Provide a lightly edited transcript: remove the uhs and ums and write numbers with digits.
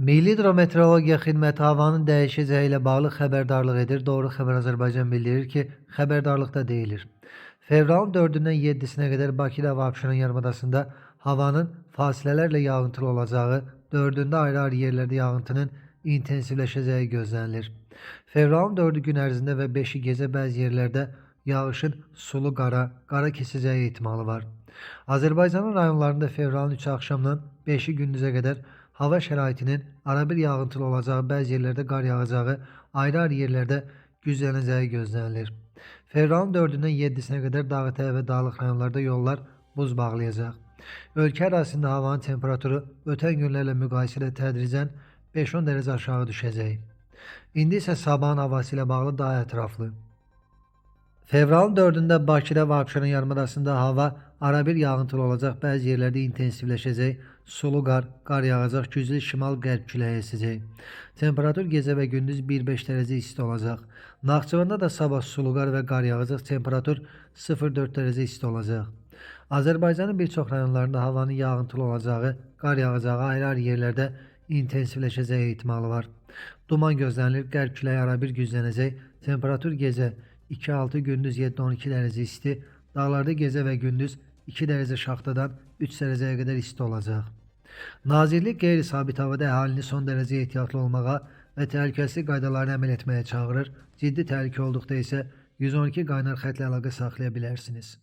Milli Hidrometeorologiya Xidməti havanın dəyişəcəyi ilə bağlı xəbərdarlıq edir. Doğru xəbər Azərbaycan bildirir ki, xəbərdarlıqda deyilir. Fevralın 4-dən 7-sinə qədər Bakıda və Abşeron yarımadasında havanın fasilələrlə yağıntılı olacağı, 4-də ayrı-ayrı yerlərdə yağıntının intensivləşəcəyi gözlənilir. Fevralın 4-ü gün ərzində və 5-i gecə bəzi yerlərdə yağışın sulu qara keçəcəyi ehtimalı var. Azərbaycanın rayonlarında fevralın 3-ü axşamdan 5-i gündüzə qədər hava şəraitinin arabir yağıntılı olacağı, bəzi yerlərdə qar yağacağı, ayrı-ayrı yerlərdə güclənəcəyi gözlənilir. Fevralın 4-dən 7-sinə qədər Dağətəyə və Dağlıq rayonlarda yollar buz bağlayacaq. Ölkə ərazisində havanın temperaturu ötən günlərlə müqayisədə tədricən 5-10 dərəcə aşağı düşəcək. İndi isə sabahın havası ilə bağlı daha ətraflı. Fevralın 4-də Bakıda və Abşeron yarımadasında hava arabir yağıntılı olacaq, bəzi yerlərdə intensivləşəcək, sulu qar yağacaq, güclü şimal-qərb küləyi əsəcək. Temperatur gecə və gündüz 1-5 dərəcə isti olacaq. Naxçıvanda da sabah sulu qar və qar yağacaq, temperatur 0-4 dərəcə isti olacaq. Azərbaycanın bir çox rayonlarında havanın yağıntılı olacağı, qar yağacağı, ayrı-ayrı yerlərdə intensivləşəcəyi ehtimalı var. Duman gözlənilir, qərb küləyi arabir güclənəcək, temperatur gecə 2-6, gündüz 7-12 dərəcə isti, dağlarda gecə və gündüz 2 dərəcə şaxtadan 3 dərəcəyə qədər isti olacaq. Nazirlik qeyri-sabit havada əhalini son dərəcə ehtiyatlı olmağa və təhlükəsizlik qaydalarına əməl etməyə çağırır. Ciddi təhlükə olduqda isə 112 qaynar xətlə əlaqə saxlaya bilərsiniz.